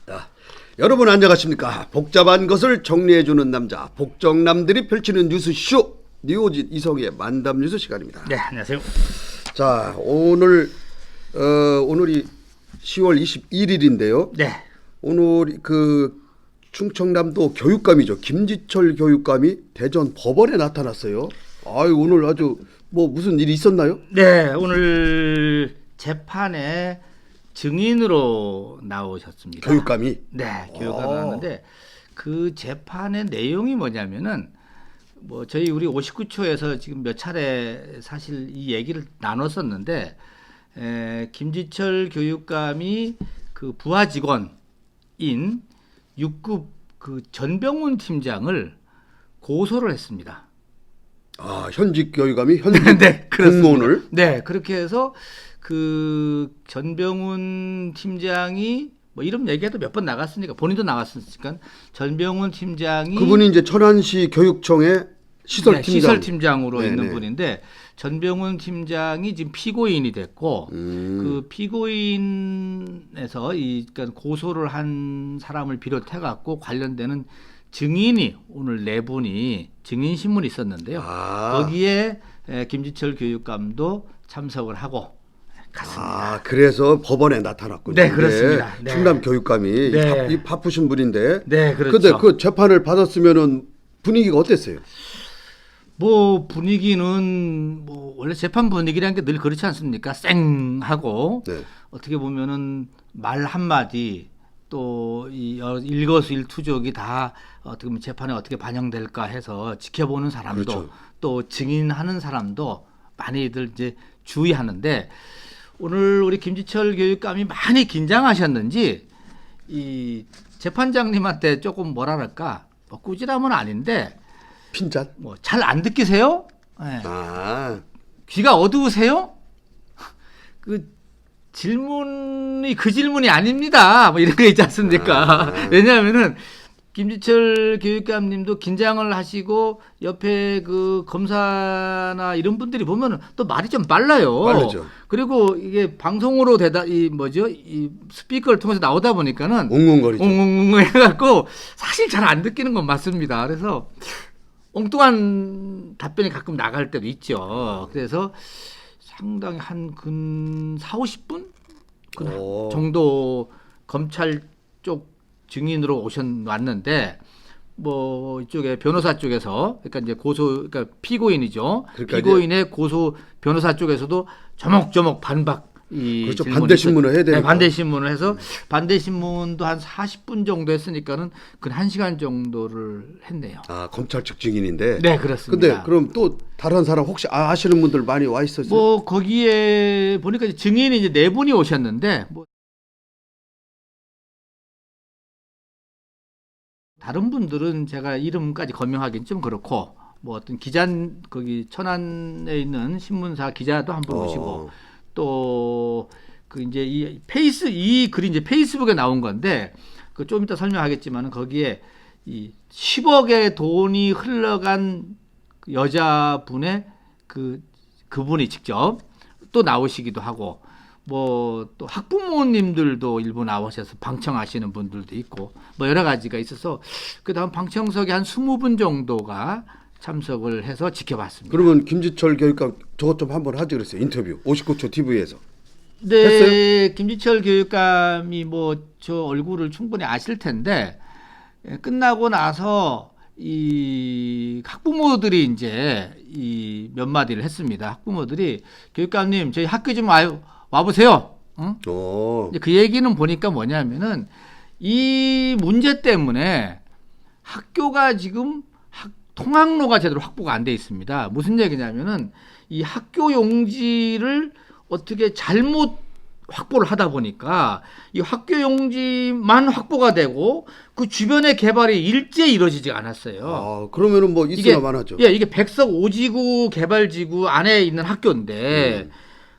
자, 여러분 안녕하십니까? 복잡한 것을 정리해주는 남자 복정남들이 펼치는 뉴스쇼 뉴오진 이성의 만담 뉴스 시간입니다. 네, 안녕하세요. 자, 오늘이 10월 21일인데요. 네. 오늘 그 충청남도 교육감이죠. 김지철 교육감이 대전 법원에 나타났어요. 아유, 오늘 아주 뭐 무슨 일이 있었나요? 네, 오늘 재판에 증인으로 나오셨습니다. 교육감이? 네, 교육감 나왔는데 그 재판의 내용이 뭐냐면은 뭐 저희 우리 59초에서 지금 몇 차례 사실 이 얘기를 나눴었는데 김지철 교육감이 그 부하 직원인 6급 그 전병훈 팀장을 고소를 했습니다. 아, 현직 교육감이 현직 네, 공무원을? 네, 그렇게 해서 그 전병훈 팀장이 뭐 이름 얘기해도 몇 번 나갔으니까 본인도 나갔으니까 전병훈 팀장이 그분이 이제 천안시 교육청의 시설팀장. 네, 시설팀장으로 네네. 있는 분인데 전병훈 팀장이 지금 피고인이 됐고 그 피고인에서 그러니까 고소를 한 사람을 비롯해 갖고 관련되는 증인이 오늘 네 분이 증인 신문이 있었는데요. 거기에 김지철 교육감도 참석을 하고 갔습니다. 아, 그래서 법원에 나타났군요. 네, 그렇습니다. 네. 충남 교육감이 네. 바쁘신 분인데. 네, 그렇죠. 근데 그 재판을 받았으면은 분위기가 어땠어요? 뭐 분위기는 뭐 원래 재판 분위기라는 게 늘 그렇지 않습니까? 쌩하고 네. 어떻게 보면은 말 한마디 또 이 일거수일투족이 다 어떻게 보면 재판에 어떻게 반영될까 해서 지켜보는 사람도 그렇죠. 또 증인하는 사람도 많이들 이제 주의하는데 오늘 우리 김지철 교육감이 많이 긴장하셨는지 이 재판장님한테 조금 뭐랄까 뭐 꾸지람은 아닌데 핀잔? 뭐 잘 안 듣기세요? 네. 아, 귀가 어두우세요? 그 질문이 그 질문이 아닙니다. 뭐 이런 거 있지 않습니까? 왜냐하면은 김지철 교육감님도 긴장을 하시고 옆에 그 검사나 이런 분들이 보면은 또 말이 좀 빨라요. 빠르죠. 그리고 이게 방송으로 이 스피커를 통해서 나오다 보니까는 웅웅거리죠. 웅웅웅 해갖고 사실 잘 안 듣기는 건 맞습니다. 그래서 엉뚱한 답변이 가끔 나갈 때도 있죠. 그래서 상당히 한 근 40-50분 오. 정도 검찰 쪽 증인으로 왔는데 뭐 이쪽에 변호사 쪽에서 그러니까 이제 그러니까 피고인이죠. 그러니까 피고인의 고소 변호사 쪽에서도 조목조목 반박 그렇죠. 반대 신문을 해야 되니까. 네, 반대 신문을 해서 반대 신문도 한 40분 정도 했으니까는 그 1시간 정도를 했네요. 아, 검찰 측 증인인데. 네, 그렇습니다. 근데 그럼 또 다른 사람 혹시 아시는 분들 많이 와 있었어요? 뭐 거기에 보니까 증인이 이제 네 분이 오셨는데 뭐 다른 분들은 제가 이름까지 거명하기는 좀 그렇고 뭐 어떤 기자 거기 천안에 있는 신문사 기자도 한 분 오시고 또 그 이제 이 글이 이제 페이스북에 나온 건데 그 좀 이따 설명하겠지만은 거기에 이 10억의 돈이 흘러간 여자분의 그분이 직접 또 나오시기도 하고 뭐 또 학부모님들도 일부 나오셔서 방청하시는 분들도 있고 뭐 여러 가지가 있어서 그다음 방청석에 한 20분 정도가 참석을 해서 지켜봤습니다. 그러면 김지철 교육감 저것 좀 한번 하지 그랬어요. 인터뷰 59초 TV에서. 네, 했어요? 김지철 교육감이 뭐 저 얼굴을 충분히 아실 텐데 끝나고 나서 이 학부모들이 이제 이 몇 마디를 했습니다. 학부모들이 교육감님 저희 학교 좀 와보세요. 응? 이제 그 얘기는 보니까 뭐냐면은 이 문제 때문에 학교가 지금 통학로가 제대로 확보가 안 돼 있습니다. 무슨 얘기냐면은 이 학교 용지를 어떻게 잘못 확보를 하다 보니까 이 학교 용지만 확보가 되고 그 주변의 개발이 일제히 이루어지지 않았어요. 아, 그러면은 뭐 있으나 마나죠. 예, 이게 백석 5지구 개발지구 안에 있는 학교인데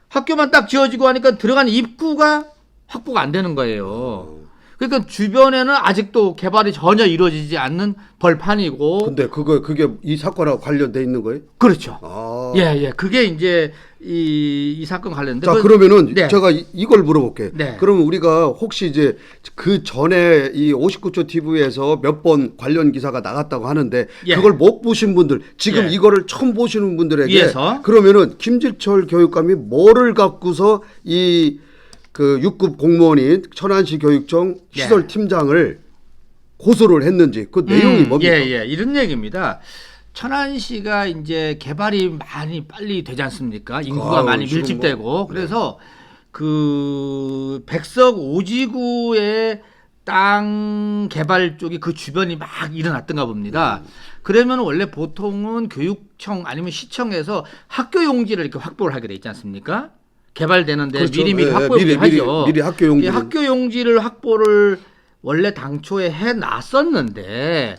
학교만 딱 지어지고 하니까 들어가는 입구가 확보가 안 되는 거예요. 그러니까 주변에는 아직도 개발이 전혀 이루어지지 않는 벌판이고. 근데 그게 이 사건하고 관련돼 있는 거예요? 그렇죠. 아. 예. 그게 이제 이 사건 관련된. 자, 그러면은 네. 제가 이걸 물어볼게요. 네. 그러면 우리가 혹시 이제 그 전에 이 59초 TV에서 몇 번 관련 기사가 나갔다고 하는데 예. 그걸 못 보신 분들, 지금 예. 이거를 처음 보시는 분들에게 위해서? 그러면은 김지철 교육감이 뭐를 갖고서 이 그 6급 공무원인 천안시 교육청 예. 시설 팀장을 고소를 했는지 그 내용이 뭡니까? 예. 이런 얘기입니다. 천안시가 이제 개발이 많이 빨리 되지 않습니까? 인구가 아유, 많이 지금 밀집되고 뭐, 그래서 그 백석 오지구의 땅 개발 쪽이 그 주변이 막 일어났던가 봅니다. 그러면 원래 보통은 교육청 아니면 시청에서 학교 용지를 이렇게 확보를 하게 돼 있지 않습니까? 개발되는데 그렇죠. 미리 예, 확보를 미리, 하죠. 미리 학교 용지를. 이 학교 용지를 확보를 원래 당초에 해 놨었는데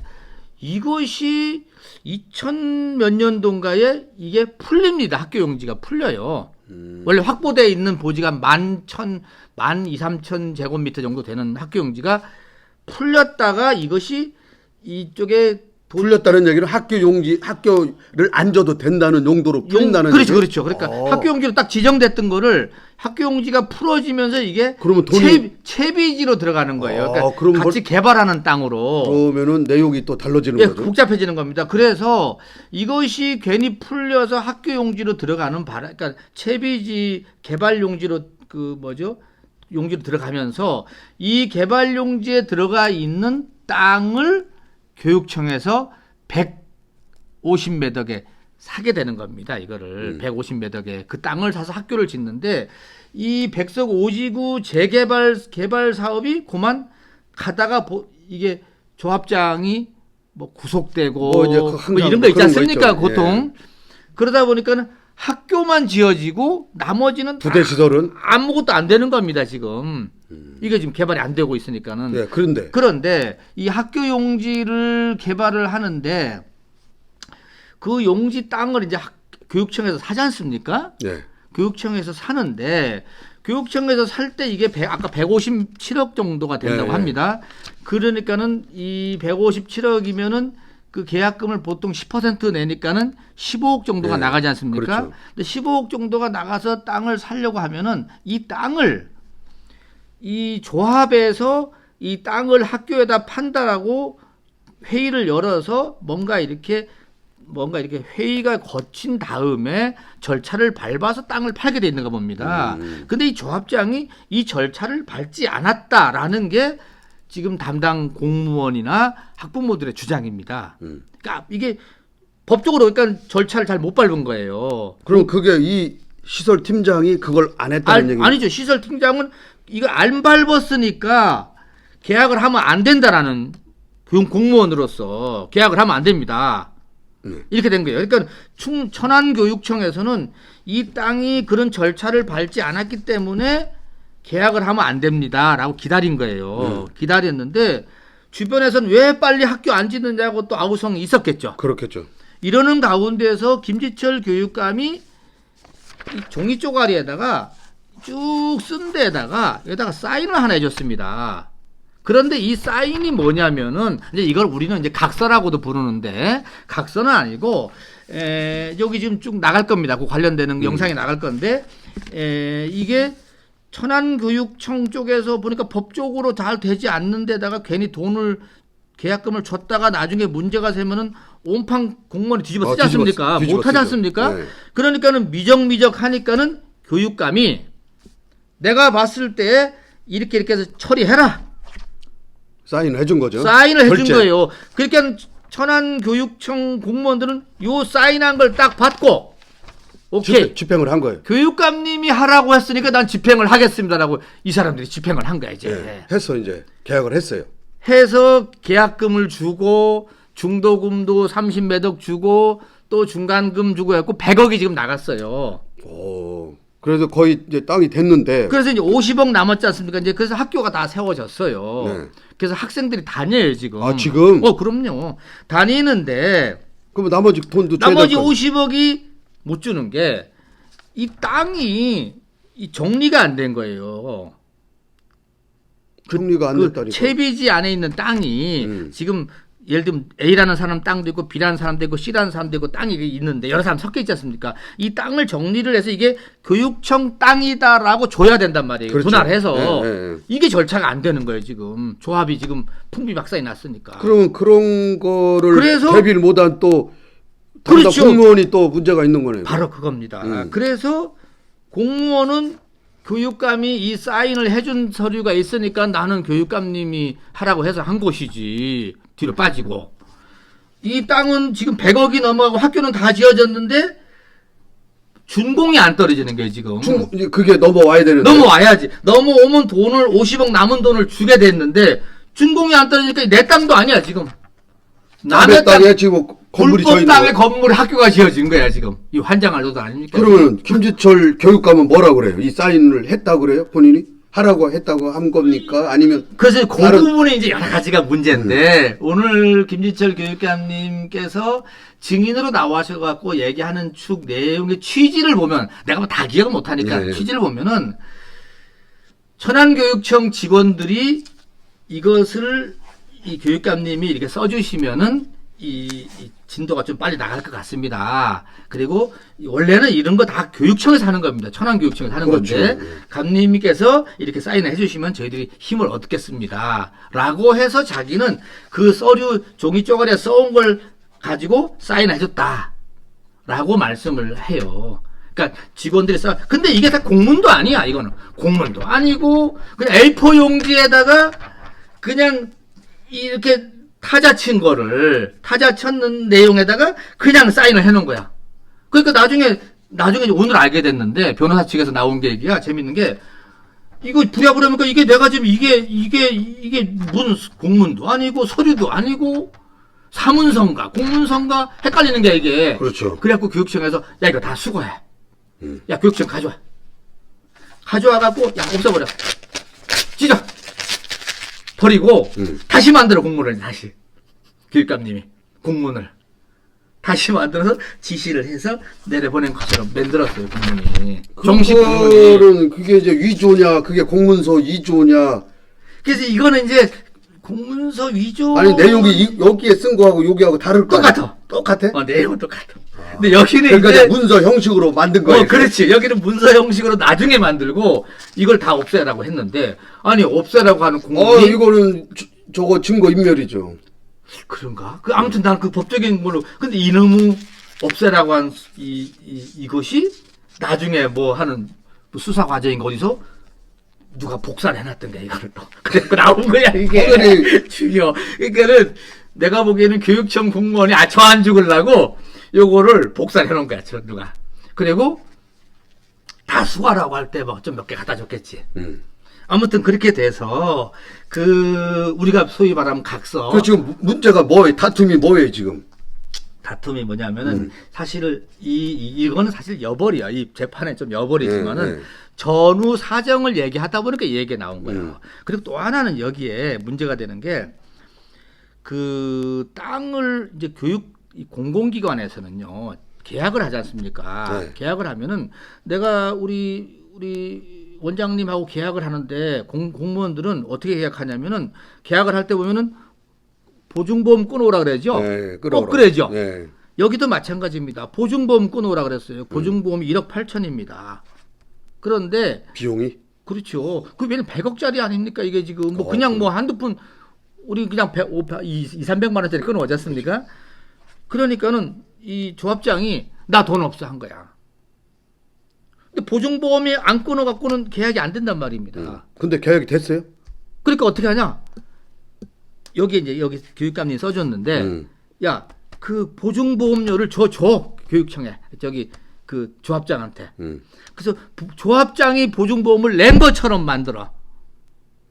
이것이 2000 몇 년도인가에 이게 풀립니다. 학교 용지가 풀려요. 원래 확보되어 있는 보지가 12,000 제곱미터 정도 되는 학교 용지가 풀렸다가 이것이 이쪽에 풀렸다는 얘기는 학교 용지, 학교를 안 줘도 된다는 용도로 풀린다는 그렇죠, 얘기예요? 그렇죠. 그러니까 학교 용지로 딱 지정됐던 거를 학교 용지가 풀어지면서 이게 그러면 돈이- 채비지로 들어가는 거예요. 그러니까 그럼 같이 개발하는 땅으로. 그러면은 내용이 또 달라지는 예, 거죠. 복잡해지는 겁니다. 그래서 이것이 괜히 풀려서 학교 용지로 들어가는 그러니까 채비지 개발 용지로 용지로 들어가면서 이 개발 용지에 들어가 있는 땅을 교육청에서 150매덕에 사게 되는 겁니다. 이거를 150매덕에 그 땅을 사서 학교를 짓는데 이 백석 오지구 개발 사업이 그만 가다가 이게 조합장이 뭐 구속되고 뭐 이제 뭐 항상 이런 거 있지 그런 거 않습니까? 있죠. 보통 그러다 보니까는 학교만 지어지고 나머지는 부대 시설은 아무것도 안 되는 겁니다. 지금 이게 지금 개발이 안 되고 있으니까는. 네, 그런데 이 학교 용지를 개발을 하는데 그 용지 땅을 이제 교육청에서 사지 않습니까? 네. 교육청에서 사는데 교육청에서 살 때 이게 아까 157억 정도가 된다고 네. 합니다. 그러니까는 이 157억이면은 그 계약금을 보통 10% 내니까는 15억 정도가 네. 나가지 않습니까? 그렇죠. 근데 15억 정도가 나가서 땅을 사려고 하면은 이 땅을 이 조합에서 이 땅을 학교에다 판다라고 회의를 열어서 뭔가 이렇게 회의가 거친 다음에 절차를 밟아서 땅을 팔게 돼 있는가 봅니다. 근데 이 조합장이 이 절차를 밟지 않았다라는 게 지금 담당 공무원이나 학부모들의 주장입니다. 그러니까 이게 법적으로 그러니까 절차를 잘 못 밟은 거예요. 그럼 그게 이 시설 팀장이 그걸 안 했다는 얘기죠? 아니죠. 시설 팀장은 이거 안 밟았으니까 계약을 하면 안 된다라는 공무원으로서 계약을 하면 안 됩니다. 이렇게 된 거예요. 그러니까 천안교육청에서는 이 땅이 그런 절차를 밟지 않았기 때문에 계약을 하면 안 됩니다라고 기다린 거예요. 기다렸는데 주변에서는 왜 빨리 학교 안 짓느냐고 또 아우성이 있었겠죠. 그렇겠죠. 이러는 가운데서 김지철 교육감이 이 종이 쪼가리에다가 쭉 쓴 데다가 여기다가 사인을 하나 해줬습니다. 그런데 이 사인이 뭐냐면은 이제 이걸 우리는 이제 각서라고도 부르는데 각서는 아니고 여기 지금 쭉 나갈 겁니다. 그 관련되는 영상이 나갈 건데 이게 천안교육청 쪽에서 보니까 법적으로 잘 되지 않는 데다가 괜히 계약금을 줬다가 나중에 문제가 생기면은 온팡 공무원이 뒤집어 쓰지 않습니까? 못하지 않습니까? 네. 그러니까는 미적미적 하니까는 교육감이 내가 봤을 때 이렇게 해서 처리해라. 사인을 해준 거죠. 사인을 해준 결제. 거예요. 그러니까 천안교육청 공무원들은 요 사인한 걸 딱 받고 오케이. 집행을 한 거예요. 교육감님이 하라고 했으니까 난 집행을 하겠습니다라고 이 사람들이 집행을 한 거야 이제. 네. 했어 이제 계약을 했어요. 해서 계약금을 주고 중도금도 30매덕 주고 또 중간금 주고 했고 100억이 지금 나갔어요. 오, 그래서 거의 이제 땅이 됐는데. 그래서 이제 50억 남았지 않습니까? 이제 그래서 학교가 다 세워졌어요. 네. 그래서 학생들이 다녀요 지금. 아, 지금? 그럼요. 다니는데 그럼 나머지 돈도 나머지 줘야 될 거. 50억이 못 주는 게 이 땅이 이 정리가 안 된 거예요. 정리가 안 됐다니까. 채비지 안에 있는 땅이 지금 예를 들면 A라는 사람 땅도 있고 B라는 사람도 있고 C라는 사람도 있고 땅이 있는데 여러 사람 섞여 있지 않습니까? 이 땅을 정리를 해서 이게 교육청 땅이다라고 줘야 된단 말이에요. 그렇죠. 분할해서. 네. 이게 절차가 안 되는 거예요, 지금. 조합이 지금 풍비박산이 났으니까. 그러면 그런 거를 그래서- 대비를 못한 또 담당 그렇죠. 공무원이 또 문제가 있는 거네요. 바로 그겁니다. 그래서 공무원은 교육감이 이 사인을 해준 서류가 있으니까 나는 교육감님이 하라고 해서 한 것이지. 뒤로 빠지고. 이 땅은 지금 100억이 넘어가고 학교는 다 지어졌는데 준공이 안 떨어지는 거예요, 지금. 이제 그게 넘어와야 되는데. 넘어와야지. 넘어오면 돈을 50억 남은 돈을 주게 됐는데 준공이 안 떨어지니까 내 땅도 아니야, 지금. 남의 땅에 지금 건물이 져 불법 있는 땅에 거예요. 건물 학교가 지어진 거야, 지금. 이 환장할 정도 아닙니까? 그러면 김지철 교육감은 뭐라 그래요? 이 사인을 했다 그래요? 본인이? 하라고 했다고 한 겁니까? 아니면 그래서 그 다른- 부분이 이제 여러 가지가 문제인데 오늘 김지철 교육감님께서 증인으로 나와셔갖고 얘기하는 축 내용의 취지를 보면 내가 뭐 다 기억을 못하니까 예. 취지를 보면은 천안교육청 직원들이 이것을 이 교육감님이 이렇게 써주시면은 이 진도가 좀 빨리 나갈 것 같습니다. 그리고 원래는 이런 거 다 교육청에서 하는 겁니다. 천안교육청에서 하는 그렇죠. 건데 감님께서 이렇게 사인을 해주시면 저희들이 힘을 얻겠습니다. 라고 해서 자기는 그 서류 종이 쪼가리에 써온 걸 가지고 사인해줬다. 라고 말씀을 해요. 그러니까 직원들이 근데 이게 다 공문도 아니야, 이거는. 공문도 아니고, 그냥 A4 용지에다가 그냥 이렇게 타자 쳤는 내용에다가 그냥 사인을 해놓은 거야. 그러니까 나중에 오늘 알게 됐는데, 변호사 측에서 나온 게 얘기가 재밌는 게, 이거 부랴부랴 하니까 이게 내가 지금 이게 무슨 공문도 아니고, 서류도 아니고, 사문서인가, 공문서인가, 헷갈리는 게 이게. 그렇죠. 그래갖고 교육청에서, 야, 이거 다 수거해. 야, 교육청 가져와. 가져와갖고, 야, 없애버려. 찢어. 버리고, 다시 만들어, 공문을, 다시. 교육감님이. 공문을. 다시 만들어서 지시를 해서 내려보낸 것처럼 만들었어요, 공문이. 정식 공문이. 그거는 그게 이제 위조냐, 그게 공문서 위조냐. 그래서 이거는 이제 공문서 위조. 아니 내용이 여기에 쓴 거하고 여기하고 다를 거 아니야? 똑같아. 똑같아? 내용은 똑같아. 근데 여기는 그러니까 이제. 문서 형식으로 만든 거예요. 그렇지. 여기는 문서 형식으로 나중에 만들고 이걸 다 없애라고 했는데, 아니, 없애라고 하는 공문이. 이거는 저거 증거 인멸이죠. 그런가? 아무튼 난 그 법적인 걸로. 근데 이놈의 없애라고 한 이것이 나중에 뭐 하는 뭐 수사 과정인가 어디서 누가 복사를 해놨던 거야, 이거를 또. 그래서 나온 거야, 이게. 죽여. 그러니까는 내가 보기에는 교육청 공무원이 저 안 죽으려고 요거를 복사를 해놓은 거야, 누가. 그리고 다 수거하라고 할 때 뭐 좀 몇 개 갖다 줬겠지. 아무튼 그렇게 돼서 우리가 소위 말하면 각서. 그 지금 문제가 뭐예요? 다툼이 뭐예요 지금? 다툼이 뭐냐면은 사실 이거는 사실 여벌이야. 이 재판에 좀 여벌이지만은 전후 사정을 얘기하다 보니까 이 얘기가 나온 거예요. 그리고 또 하나는 여기에 문제가 되는 게 그 땅을 이제 이 공공기관에서는요 계약을 하지 않습니까? 네. 계약을 하면은 내가 우리 원장님하고 계약을 하는데 공무원들은 어떻게 계약하냐면은 계약을 할 때 보면은 보증보험 끊어오라 그러죠. 네, 꼭 그러죠. 네. 여기도 마찬가지입니다. 보증보험 끊어오라 그랬어요. 보증보험이 1억 8천입니다. 그런데 비용이? 그렇죠. 그 왜냐면 100억짜리 아닙니까? 이게 지금 뭐 그냥 뭐 한두 푼 우리 그냥 200~300만 원짜리 끊어오지 않습니까? 그러니까는 이 조합장이 나 돈 없어 한 거야. 근데 보증보험이 안 끊어갖고는 계약이 안 된단 말입니다. 근데 계약이 됐어요? 그러니까 어떻게 하냐? 여기 교육감님 써줬는데, 야, 그 보증보험료를 줘 교육청에 그 조합장한테. 그래서 조합장이 보증보험을 낸 것처럼 만들어.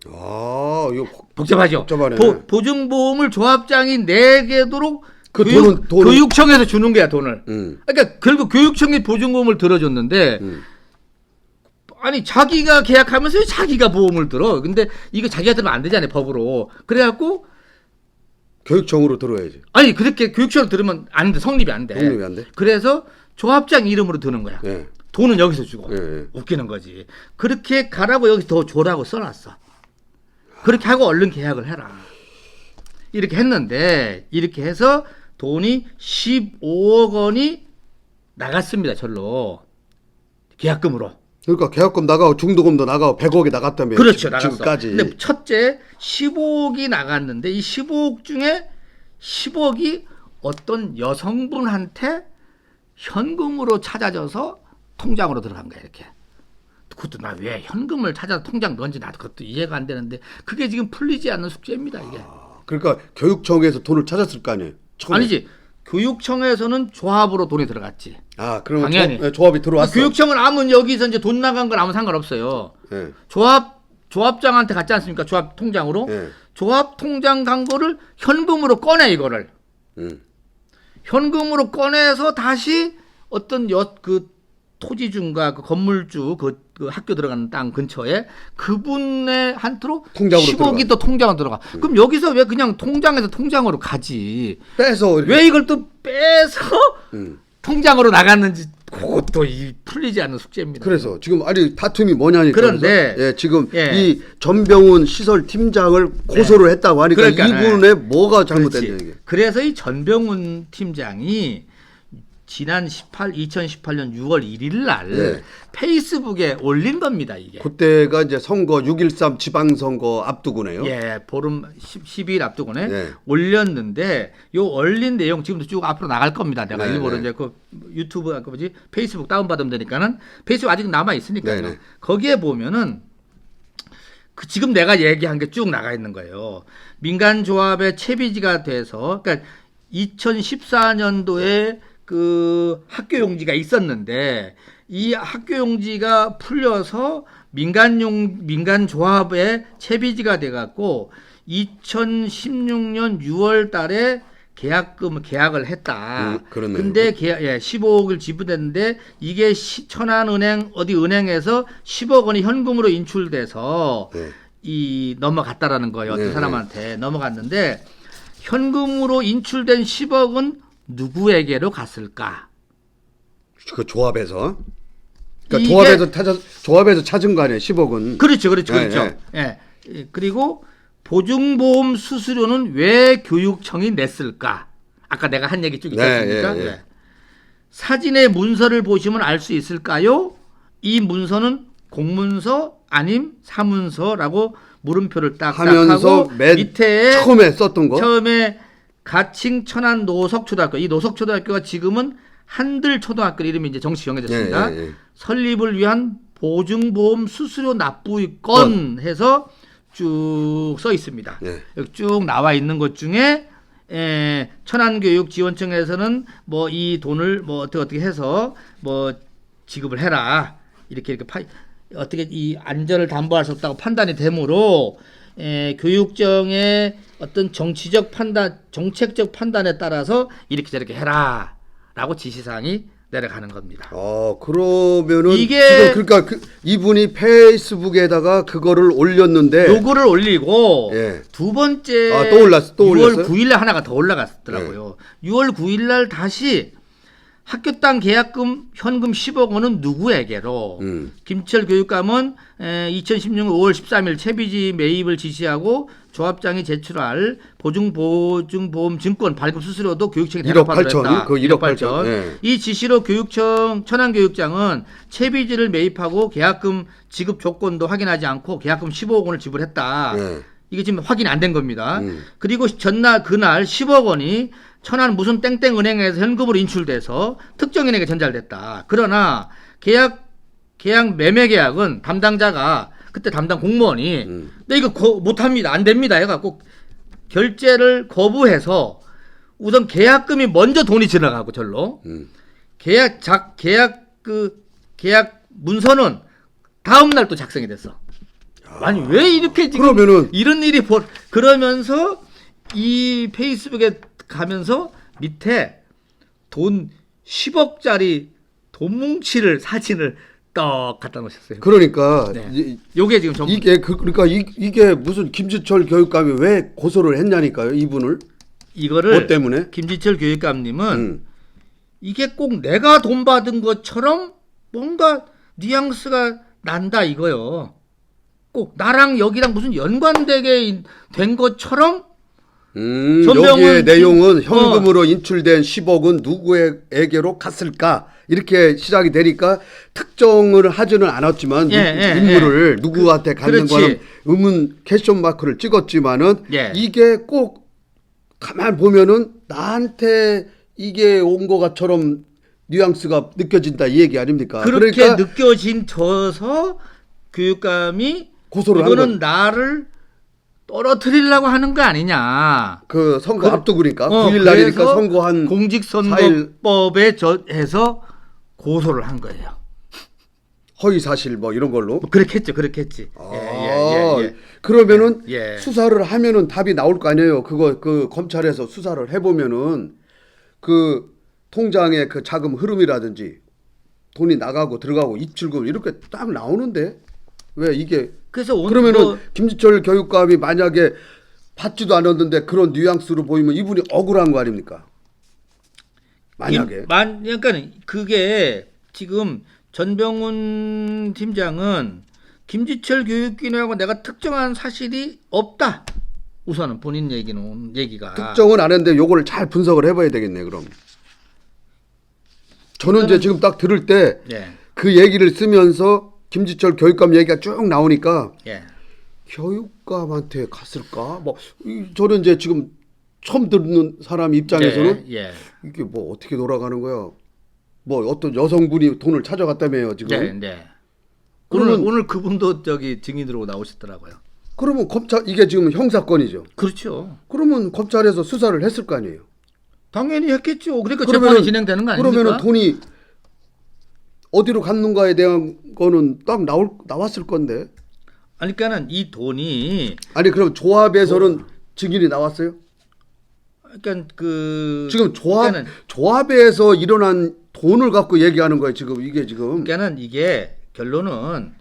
이거 복잡하죠. 복잡하네. 보증보험을 조합장이 내게도록 그 돈은 교육청에서 주는 거야, 돈을. 음. 그러니까 결국 교육청이 보증보험을 들어줬는데 아니 자기가 계약하면서 자기가 보험을 들어. 근데 이거 자기가 들으면 안 되잖아요, 법으로. 그래갖고 교육청으로 들어야지. 아니 그렇게 교육청으로 들으면 안 돼. 성립이 안 돼. 성립이 안 돼? 그래서 조합장 이름으로 드는 거야. 예. 돈은 여기서 주고. 예. 웃기는 거지. 그렇게 가라고 여기서 더 줘라고 써놨어. 그렇게 하고 얼른 계약을 해라. 이렇게 했는데 이렇게 해서 돈이 15억 원이 나갔습니다. 절로 계약금으로. 그러니까 계약금 나가고 중도금도 나가고 100억이 나갔다며. 그렇죠. 나갔어. 지금까지. 근데 첫째 15억이 나갔는데 이 15억 중에 10억이 어떤 여성분한테 현금으로 찾아져서 통장으로 들어간 거야 이렇게. 그것도 나 왜 현금을 찾아서 통장 넣은지 나도 그것도 이해가 안 되는데 그게 지금 풀리지 않는 숙제입니다 이게. 그러니까 교육청에서 돈을 찾았을 거 아니에요. 처음에. 아니지. 교육청에서는 조합으로 돈이 들어갔지. 아, 그러면 당연히. 조합이 들어왔어. 교육청은 아무 여기서 이제 돈 나간 건 아무 상관없어요. 예. 조합장한테 갔지 않습니까? 조합 통장으로. 예. 조합 통장 간 거를 현금으로 꺼내 이거를. 현금으로 꺼내서 다시 어떤 그 토지주인가 그 건물주 그 학교 들어가는 땅 근처에 그분의 한테로 통장으로 10억이 또 통장으로 들어가. 그럼 여기서 왜 그냥 통장에서 통장으로 가지? 빼서 왜 이걸 또 빼서 통장으로 나갔는지 그것도 이 풀리지 않는 숙제입니다. 그래서 지금 아니 다툼이 뭐냐니까. 그런데 그래서, 예, 지금 예. 이 전병훈 시설 팀장을 고소를 했다고 하니까 그러니까, 이분의 뭐가 잘못됐냐 그렇지. 이게. 그래서 이 전병훈 팀장이 지난 2018년 6월 1일 날 네. 페이스북에 올린 겁니다, 이게. 그때가 이제 선거 6.13 지방선거 앞두고네요. 예, 보름 12일 앞두고네 네. 올렸는데 요 올린 내용 지금도 쭉 앞으로 나갈 겁니다. 내가 네, 일부러 네. 이제 그 유튜브 그 뭐지 페이스북 다운 받으면 되니까는 페이스북 아직 남아 있으니까요. 네, 네. 거기에 보면은 그 지금 내가 얘기한 게 쭉 나가 있는 거예요. 민간 조합의 채비지가 돼서 그러니까 2014년도에 그 학교 용지가 있었는데 이 학교 용지가 풀려서 민간 조합의 채비지가 돼 갖고 2016년 6월 달에 계약을 했다. 그렇네요. 근데 15억을 지불했는데 이게 천안은행 어디 은행에서 10억 원이 현금으로 인출돼서 네. 이 넘어갔다라는 거예요. 어떤 네, 사람한테 넘어갔는데 현금으로 인출된 10억은 누구에게로 갔을까? 그 조합에서. 그러니까 이게- 조합에서 찾은 거 아니에요. 10억은. 그렇죠. 네, 예. 그리고 보증보험 수수료는 왜 교육청이 냈을까? 아까 내가 한 얘기 쭉 있지 네, 않습니까? 예, 예. 네. 사진의 문서를 보시면 알 수 있을까요? 이 문서는 공문서 아님 사문서라고 물음표를 딱 하면서 하고 맨 밑에 처음에 썼던 거. 처음에 가칭 천안 노석초등학교 이 노석초등학교가 지금은 한들초등학교 이름이 이제 정식 정해졌습니다. 예, 예, 예. 설립을 위한 보증보험 수수료 납부권 해서 쭉 써 있습니다. 예. 여기 쭉 나와 있는 것 중에 천안교육지원청에서는 뭐 이 돈을 뭐 어떻게 해서 뭐 지급을 해라 이렇게 어떻게 이 안전을 담보할 수 없다고 판단이 되므로 교육청의 어떤 정치적 판단, 정책적 판단에 따라서 이렇게 저렇게 해라라고 지시사항이 내려가는 겁니다. 그러면은 이게- 지금 그러니까 이분이 페이스북에다가 그거를 올렸는데 요거를 올리고 예. 두 번째 아, 또 6월 올렸어요? 9일 날 하나가 더 올라갔더라고요. 6월 9일 날 다시 학교 땅 계약금 현금 10억 원은 누구에게로 김철 교육감은 2016년 5월 13일 채비지 매입을 지시하고 조합장이 제출할 보증보험 증권 발급 수수료도 교육청이 1억 대납하도록 8천이요? 했다. 그 1억 8천. 예. 이 지시로 교육청 천안교육장은 채비지를 매입하고 계약금 지급 조건도 확인하지 않고 계약금 15억 원을 지불했다. 예. 이게 지금 확인이 안 된 겁니다. 그리고 그날 10억 원이 천안 무슨 땡땡 은행에서 현금으로 인출돼서 특정인에게 전달됐다. 그러나 계약 매매 계약은 담당자가 그때 담당 공무원이 네 이거 못합니다. 안 됩니다. 해갖고 결제를 거부해서 우선 계약금이 먼저 돈이 지나가고 절로 계약 문서는 다음 날 또 작성이 됐어. 아니 왜 이렇게 지금 그러면은 이런 일이 그러면서 이 페이스북에 가면서 밑에 돈 10억짜리 돈 뭉치를 사진을 떡 갖다 놓으셨어요. 그러니까 네. 요게 지금 전부 그러니까 이게 무슨 김지철 교육감이 왜 고소를 했냐니까요, 이분을. 이거를 뭐 때문에? 김지철 교육감님은 이게 꼭 내가 돈 받은 것처럼 뭔가 뉘앙스가 난다 이거요. 꼭 나랑 여기랑 무슨 연관되게 된 것처럼 여기에 내용은 현금으로 인출된 10억은 누구에게로 갔을까 이렇게 시작이 되니까 특정을 하지는 않았지만 인물을 누구한테 갔는 그렇지. 거는 의문 퀘스천 마크를 찍었지만은 예. 이게 꼭 가만 보면은 나한테 이게 온 것처럼 뉘앙스가 느껴진다 이 얘기 아닙니까? 그렇게 그러니까 느껴진 져서 교육감이 고소를 한 이거는 건. 나를 떨어뜨리려고 하는 거 아니냐. 그 선거 앞두고니까 9일 그래서 날이니까 선거 한 4일. 공직선거법에 해서 고소를 한 거예요. 허위 사실 뭐 이런 걸로. 그렇겠지. 그러면은 예. 수사를 하면은 답이 나올 거 아니에요. 그거 그 검찰에서 수사를 해보면은 그 통장의 그 자금 흐름이라든지 돈이 나가고 들어가고 입출금 이렇게 딱 나오는데 왜 이게 그래서 오늘 그러면은 김지철 교육감이 만약에 받지도 않았는데 그런 뉘앙스로 보이면 이분이 억울한 거 아닙니까? 만약에 그러니까 그게 지금 전병훈 팀장은 김지철 교육기관하고 내가 특정한 사실이 없다. 우선은 본인 얘기가 특정은 안 했는데 요거를 잘 분석을 해봐야 되겠네. 그럼 저는 이제 지금 딱 들을 때 그 예. 얘기를 쓰면서 김지철 교육감 얘기가 쭉 나오니까 예. 교육감한테 갔을까? 뭐 저는 이제 지금 처음 듣는 사람 입장에서는 예. 이게 뭐 어떻게 돌아가는 거야? 뭐 어떤 여성분이 돈을 찾아갔다며요 지금. 네. 그러면 오늘 그분도 저기 증인으로 나오셨더라고요. 그러면 검찰 이게 지금 형사건이죠. 그렇죠. 그러면 검찰에서 수사를 했을 거 아니에요. 당연히 했겠죠. 그러니까 그러면은- 재판이 진행되는 거 아닙니까? 그러면은 돈이 어디로 갔는가에 대한 거는 딱 나왔을 건데. 아니, 그러니까는 이 돈이 아니 그럼 조합에서는 증인이 나왔어요? 그러니까 그 지금 그러니까는 조합에서 일어난 돈을 갖고 얘기하는 거예요. 지금 이게 지금. 그러니까는 이게 결론은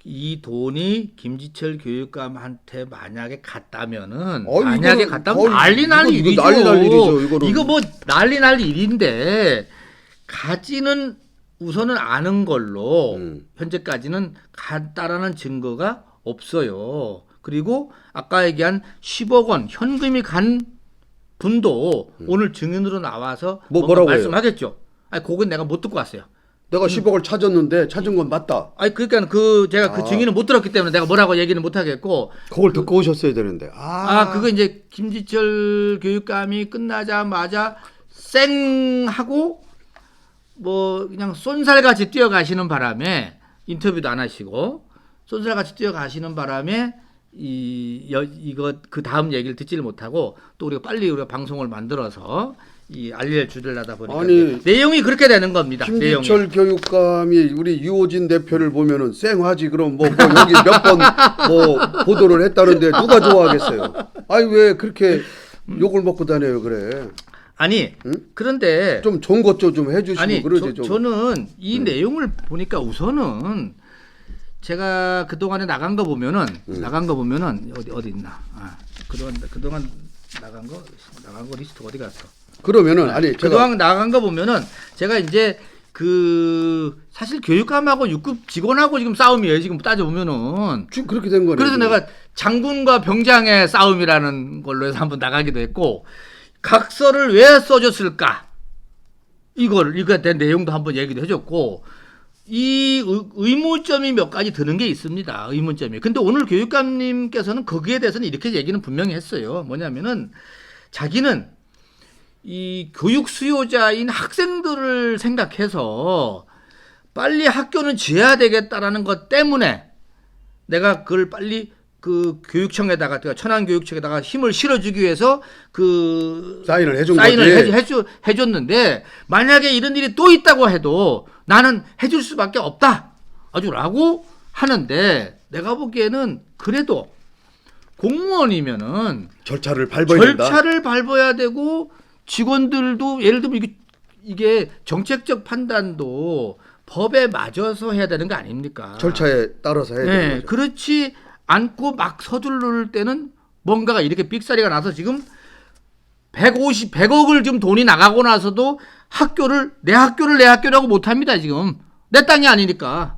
이 돈이 김지철 교육감한테 만약에 갔다면은 만약에 이거는 갔다면 거의 난리 날 이거 일이죠. 난리 날 일이죠, 이거는. 이거 뭐 난리 날 일인데 가지는 우선은 아는 걸로 현재까지는 갔다라는 증거가 없어요. 그리고 아까 얘기한 10억 원 현금이 간 분도 오늘 증인으로 나와서 뭐라고 해요? 말씀하겠죠. 아니, 그건 내가 못 듣고 왔어요. 내가 10억을 찾았는데 찾은 건 맞다. 아니, 그러니까 제가 그 증인을 못 들었기 때문에 내가 뭐라고 얘기는 못 하겠고. 그걸 듣고 오셨어야 되는데. 그거 이제 김지철 교육감이 끝나자마자 쌩 하고 뭐 그냥 쏜살같이 뛰어가시는 바람에 인터뷰도 안 하시고 쏜살같이 뛰어가시는 바람에 이거 그 다음 얘기를 듣지를 못하고 또 우리가 빨리 방송을 만들어서 알려주려다 보니까 아니, 내용이 그렇게 되는 겁니다. 김지철 교육감이 우리 유호진 대표를 보면은 쌩하지 그럼 뭐 여기 몇 번 뭐 보도를 했다는데 누가 좋아하겠어요? 아니 왜 그렇게 욕을 먹고 다녀요 그래? 아니 그런데 좀 좋은 것 좀 해주시고 아니 그러지 좀. 저는 이 내용을 보니까 우선은 제가 그동안에 나간 거 보면은 어디 있나? 그동안 나간 거 리스트 어디 갔어? 그러면은 아니 제가 그동안 나간 거 보면은 제가 이제 사실 교육감하고 6급 직원하고 지금 싸움이에요. 지금 따져 보면은. 지금 그렇게 된 거네요. 그래서 지금. 내가 장군과 병장의 싸움이라는 걸로 해서 한번 나가기도 했고 각서를 왜 써줬을까? 이거에 대한 내용도 한번 얘기도 해줬고 이 의문점이 몇 가지 드는 게 있습니다. 의문점이. 근데 오늘 교육감님께서는 거기에 대해서는 이렇게 얘기는 분명히 했어요. 뭐냐면은 자기는 이 교육 수요자인 학생들을 생각해서 빨리 학교는 지어야 되겠다라는 것 때문에 내가 그걸 빨리 그 교육청에다가 천안교육청에다가 힘을 실어주기 위해서 사인을 해준 사인을 거지. 해줬는데 만약에 이런 일이 또 있다고 해도 나는 해줄 수밖에 없다 아주라고 하는데 내가 보기에는 그래도 공무원이면은 절차를 밟아야 되고 직원들도 예를 들면 이게 정책적 판단도 법에 맞아서 해야 되는 거 아닙니까? 절차에 따라서 해야 되는 거죠. 그렇지 않고 막 서두를 때는 뭔가가 이렇게 삑사리가 나서 지금 100억을 지금 돈이 나가고 나서도 내 학교라고 못 합니다, 지금. 내 땅이 아니니까.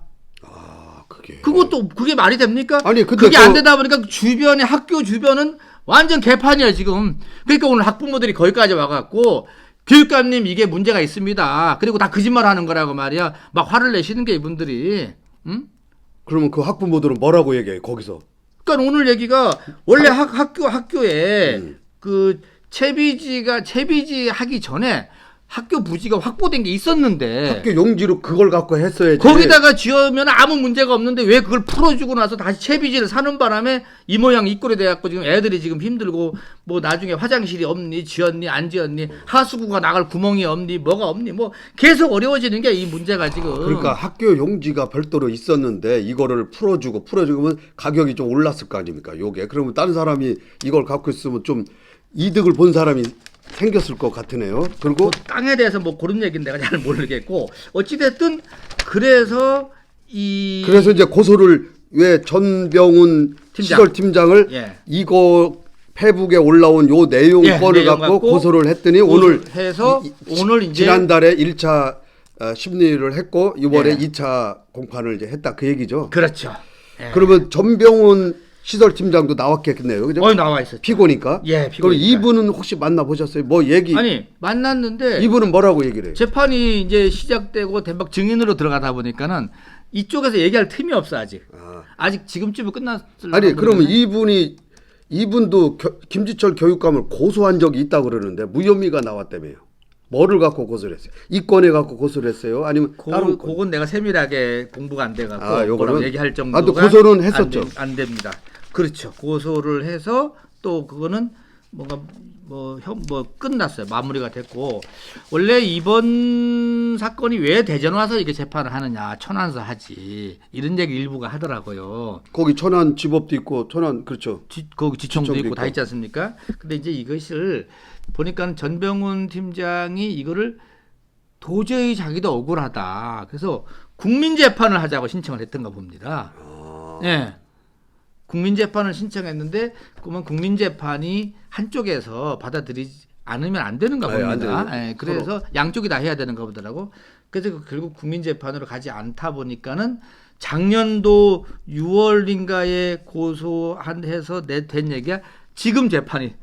그게. 그게 말이 됩니까? 아니, 근데 그게 안 되다 보니까 학교 주변은 완전 개판이야 지금. 그러니까 오늘 학부모들이 거기까지 와갖고 교육감님 이게 문제가 있습니다. 그리고 다 거짓말하는 거라고 말이야. 막 화를 내시는 게 이분들이. 응? 그러면 그 학부모들은 뭐라고 얘기해 거기서? 그러니까 오늘 얘기가 원래 학교에 그 채비지 하기 전에 학교 부지가 확보된 게 있었는데 학교 용지로 그걸 갖고 했어야지. 거기다가 지으면 아무 문제가 없는데 왜 그걸 풀어주고 나서 다시 채비지를 사는 바람에 이 모양 이 꼴이 돼갖고 지금 애들이 지금 힘들고 뭐 나중에 화장실이 없니 지었니 안 지었니 하수구가 나갈 구멍이 없니 뭐가 없니 뭐 계속 어려워지는 게 이 문제가 지금. 그러니까 학교 용지가 별도로 있었는데 이거를 풀어주면 가격이 좀 올랐을 거 아닙니까? 요게 그러면 다른 사람이 이걸 갖고 있으면 좀 이득을 본 사람이 생겼을 것 같으네요. 그리고 뭐 땅에 대해서 뭐 그런 얘기는 내가 잘 모르겠고 어찌됐든 그래서 이제 고소를 왜 전병훈 시설팀장을 예. 이거 페북에 올라온 요 내용 예, 거를 내용 갖고 갖고 고소를 했더니 오늘 해서 오늘 이제 지난달에 1차 심리를 했고 이번에 예. 2차 공판을 이제 했다 그 얘기죠. 그렇죠. 예. 그러면 전병훈 시설팀장도 나왔겠네요. 그죠? 나와 있었죠. 피고니까. 예, 그럼 피고니까. 이분은 혹시 만나 보셨어요? 뭐 얘기? 아니 만났는데 이분은 뭐라고 얘기를 해요? 재판이 이제 시작되고 대박 증인으로 들어가다 보니까는 이쪽에서 얘기할 틈이 없어 아직. 아직 지금쯤은 끝났을. 아니 그러면 이분도 김지철 교육감을 고소한 적이 있다고 그러는데 무혐의가 나왔다며요. 뭐를 갖고 고소를 했어요? 이 건에 갖고 고소를 했어요? 아니면 다른 건? 그건 내가 세밀하게 공부가 안 돼갖고 요거는 뭐라고 얘기할 정도가 또 고소는 했었죠. 안 됩니다. 그렇죠. 고소를 해서 또 그거는 뭔가 뭐 끝났어요. 마무리가 됐고 원래 이번 사건이 왜 대전 와서 이렇게 재판을 하느냐 천안서 하지 이런 얘기 일부가 하더라고요. 거기 천안 지법도 있고 천안 그렇죠. 거기 지청도 있고 있고. 다 있지 않습니까? 근데 이제 이것을 보니까 전병훈 팀장이 이거를 도저히 자기도 억울하다. 그래서 국민재판을 하자고 신청을 했던가 봅니다. 예. 국민재판을 신청했는데 그러면 국민재판이 한쪽에서 받아들이지 않으면 안 되는가 네, 안 봅니다. 되는. 예, 그래서 양쪽이 다 해야 되는가 보더라고. 그래서 결국 국민재판으로 가지 않다 보니까는 작년도 6월인가에 고소한 해서 된 얘기가 지금 재판이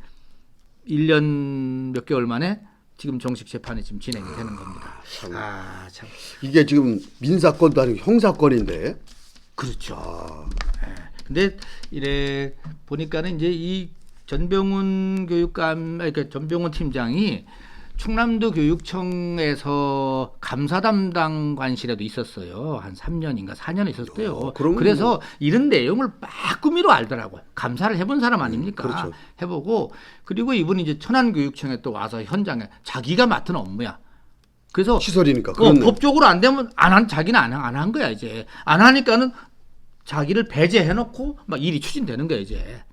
1년 몇 개월 만에 지금 정식 재판이 지금 진행이 되는 겁니다. 참. 이게 지금 민사건도 아니고 형사건인데. 그렇죠. 근데 이래 보니까는 이제 이 전병훈 그러니까 전병훈 팀장이 충남도 교육청에서 감사 담당 관실에도 있었어요. 한 3년인가 4년 있었대요. 그래서 이런 내용을 막 꾸미로 알더라고요. 감사를 해본 사람 아닙니까? 그렇죠. 해보고 그리고 이분이 이제 천안교육청에 또 와서 현장에 자기가 맡은 업무야. 그래서 시설이니까. 법적으로 안 되면 자기는 안 한 거야 이제. 안 하니까는 자기를 배제해놓고 막 일이 추진되는 거야 이제.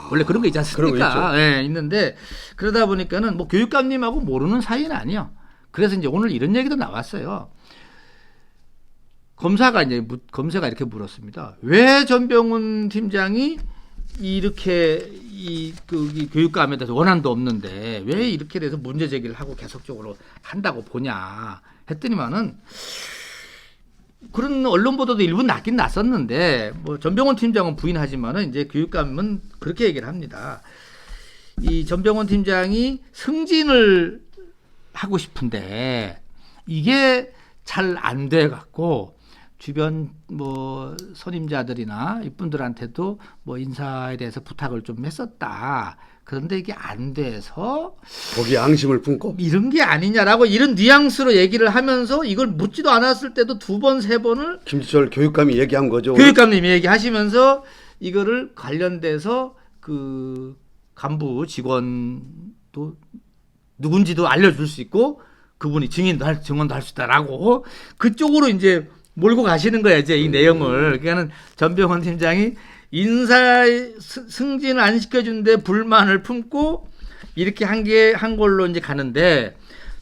원래 그런 거 있지 않습니까? 예, 있는데 그러다 보니까는 뭐 교육감님하고 모르는 사이는 아니요. 그래서 이제 오늘 이런 얘기도 나왔어요. 검사가 이렇게 물었습니다. 왜 전병훈 팀장이 이렇게 이 교육감에 대해서 원한도 없는데 왜 이렇게 돼서 문제 제기를 하고 계속적으로 한다고 보냐 했더니만은. 그런 언론 보도도 일부 났긴 났었는데 뭐 전병훈 팀장은 부인하지만은 이제 교육감은 그렇게 얘기를 합니다. 이 전병훈 팀장이 승진을 하고 싶은데 이게 잘 안 돼 갖고 주변 뭐 선임자들이나 이분들한테도 뭐 인사에 대해서 부탁을 좀 했었다. 그런데 이게 안 돼서 거기에 앙심을 품고 이런 게 아니냐라고 이런 뉘앙스로 얘기를 하면서 이걸 묻지도 않았을 때도 2번, 3번을 김지철 교육감이 얘기한 거죠. 교육감님이 얘기하시면서 이거를 관련돼서 그 간부 직원도 누군지도 알려줄 수 있고 그분이 증언도 할 수 있다라고 그쪽으로 이제 몰고 가시는 거야 이제 이 내용을. 그러니까는 전병헌 팀장이 인사 승진을 안 시켜준데 불만을 품고 이렇게 한 걸로 이제 가는데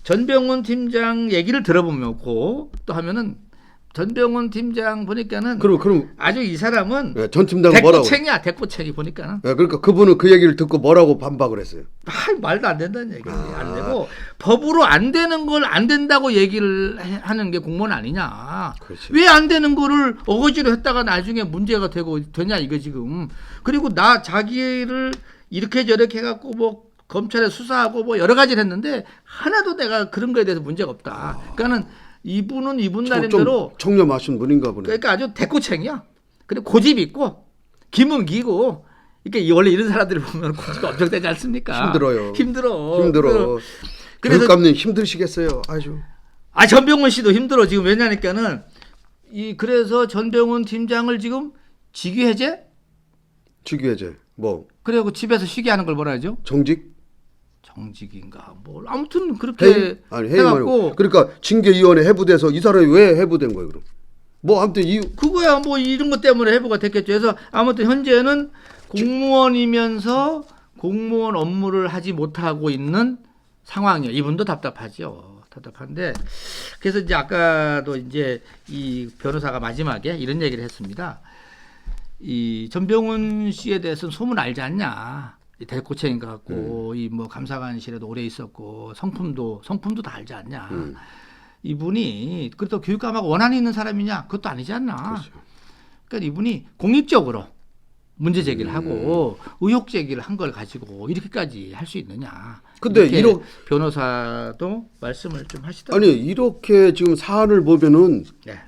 전병헌 팀장 얘기를 들어보고 또 하면은 전병헌 팀장 보니까는 그럼 아주 이 사람은 네, 전 팀장은 뭐라고? 대꼬챙이 보니까는. 네, 그러니까 그분은 그 얘기를 듣고 뭐라고 반박을 했어요? 말도 안 된다는 얘기예요. 안 되고 법으로 안 되는 걸 안 된다고 얘기를 하는 게 공무원 아니냐. 왜 안 되는 거를 어거지로 했다가 나중에 문제가 되냐 이거 지금. 그리고 자기를 이렇게 저렇게 해갖고 뭐 검찰에 수사하고 뭐 여러 가지를 했는데 하나도 내가 그런 거에 대해서 문제가 없다. 그러니까는 이분은 이분 나름대로 좀 청렴하신 분인가 보네. 그러니까 아주 대꾸챙이야. 그리고 고집 있고 기문 기고 이렇게 원래 이런 사람들을 보면 고집이 엄청 되지 않습니까? 힘들어요. 힘들어. 그래서 교육감님 힘드시겠어요. 아주. 전병훈 씨도 힘들어 지금 왜냐니까는 그래서 전병훈 팀장을 지금 직위해제 직위해제 뭐 그리고 집에서 쉬게 하는 걸 뭐라 하죠? 정직인가 뭐 아무튼 그렇게 회의 해갖고 말고 그러니까 징계위원회 해부돼서 이 사람이 왜 해부된 거예요 그럼? 뭐 아무튼 그거야 뭐 이런 것 때문에 해부가 됐겠죠. 그래서 아무튼 현재는 공무원이면서 공무원 업무를 하지 못하고 있는 상황이에요. 이분도 답답하죠. 답답한데 그래서 이제 아까도 이제 이 변호사가 마지막에 이런 얘기를 했습니다. 이 전병훈 씨에 대해서는 소문 알지 않냐? 이 대코체인 것 같고 이 뭐 감사관실에도 오래 있었고 성품도 다 알지 않냐? 이분이 그렇다고 교육감하고 원한이 있는 사람이냐? 그것도 아니지 않나? 그렇죠. 그러니까 이분이 공익적으로 문제 제기를 하고 의혹 제기를 한 걸 가지고 이렇게까지 할 수 있느냐? 근데 이렇게 변호사도 말씀을 좀 하시더라고요. 아니 이렇게 지금 사안을 보면은 네.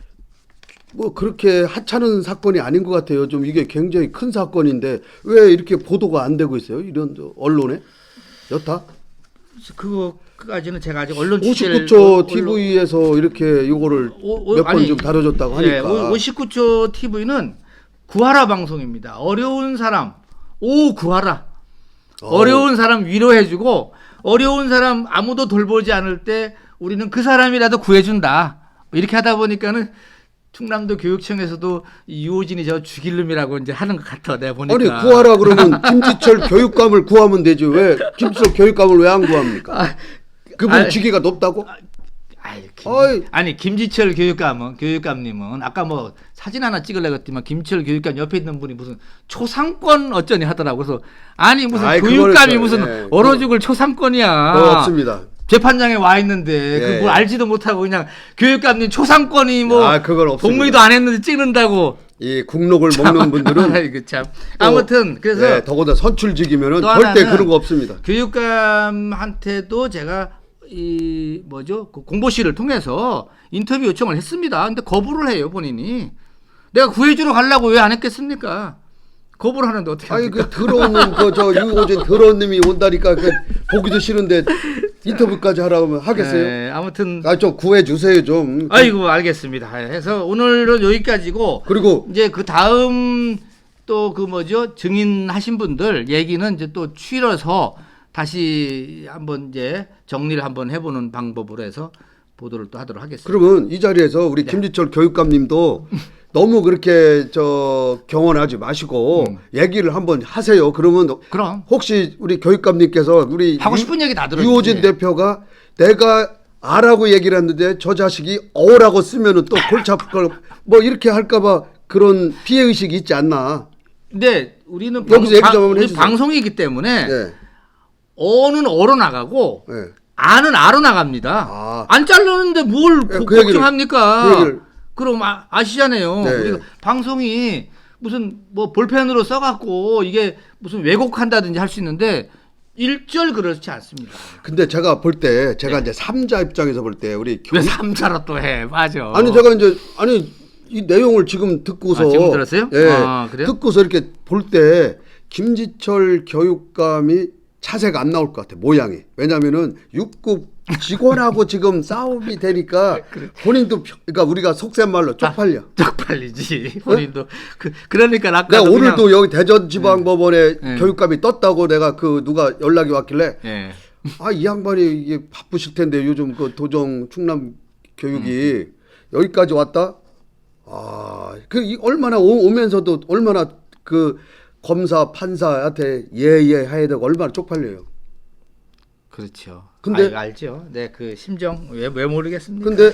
뭐 그렇게 하찮은 사건이 아닌 것 같아요. 좀 이게 굉장히 큰 사건인데 왜 이렇게 보도가 안 되고 있어요? 이런 언론에 여타? 그거까지는 제가 아직 언론 취재를 59초 TV에서 이렇게 이거를 몇 번 좀 다뤄줬다고 하니까. 네, 59초 TV는 구하라 방송입니다. 어려운 사람 구하라. 어려운 사람 위로해주고 어려운 사람 아무도 돌보지 않을 때 우리는 그 사람이라도 구해준다. 이렇게 하다 보니까는 충남도 교육청에서도 유호진이 저 죽일 놈이라고 이제 하는 것 같아. 내가 보니까. 아니 구하라 그러면 김지철 교육감을 구하면 되지 왜 김지철 교육감을 왜 안 구합니까? 그분 직위가 높다고? 아니 김지철 교육감님은 아까 뭐 사진 하나 찍으려고 했더만 김지철 교육감 옆에 있는 분이 무슨 초상권 어쩌니 하더라고. 그래서 아니 무슨 교육감이 무슨 얼어 죽을 초상권이야. 없습니다. 재판장에 와 있는데 그걸 알지도 못하고 그냥 교육감님 초상권이 뭐 동의도 안 했는데 찍는다고. 이 국록을 먹는 분들은 아이고 참. 아무튼 그래서 더구나 선출직이면은 절대 그런 거 없습니다. 교육감한테도 제가 그 공보실을 통해서 인터뷰 요청을 했습니다. 근데 거부를 해요 본인이. 내가 구해주러 가려고 왜 안 했겠습니까? 거부를 하는데 어떻게 합니까? 아니 그 더러운 놈 유호진 더러운 놈이 온다니까 보기도 싫은데 인터뷰까지 하라고 하겠어요? 네, 아무튼 좀 구해 주세요 좀. 아이고 알겠습니다. 해서 오늘은 여기까지고 그리고 이제 그 다음 또 증인하신 분들 얘기는 이제 또 추려서 다시 한번 이제 정리를 한번 해보는 방법으로 해서 보도를 또 하도록 하겠습니다. 그러면 이 자리에서 우리 김지철 교육감님도 너무 그렇게 경원하지 마시고 얘기를 한번 하세요. 그럼 혹시 우리 교육감님께서 우리 하고 싶은 얘기 다 들어요. 유호진 대표가 내가 아라고 얘기를 했는데 저 자식이 어라고 쓰면은 또 골치 아플 걸 뭐 이렇게 할까봐 그런 피해 의식이 있지 않나? 근데 우리는 여기서 얘기 좀 한번 해주세요. 방송이기 때문에 어는 어로 나가고 아는 아로 나갑니다. 안 자르는데 뭘 걱정합니까? 그럼 아시잖아요. 우리가 방송이 무슨 뭐 볼펜으로 써갖고 이게 무슨 왜곡한다든지 할 수 있는데 일절 그렇지 않습니다. 근데 제가 볼 때 이제 3자 입장에서 볼 때 우리 왜 3자로 또 해? 맞아. 아니 제가 이제 이 내용을 지금 듣고서 지금 들었어요? 그래요? 듣고서 이렇게 볼 때 김지철 교육감이 차세가 안 나올 것 같아 모양이. 왜냐면은 6급 직원하고 지금 싸움이 되니까 본인도 그러니까 우리가 속된 말로 쪽팔려. 쪽팔리지. 본인도 그러니까 아까 내가 오늘도 여기 대전지방법원에 교육감이 떴다고 내가 누가 연락이 왔길래 이 양반이 이게 바쁘실 텐데 요즘 그 도정 충남 교육이 여기까지 왔다. 얼마나 오면서도 얼마나 그 검사 판사한테 해야 되고 얼마나 쪽팔려요. 그렇죠. 근데 알죠. 네, 그 심정 왜 모르겠습니까? 근데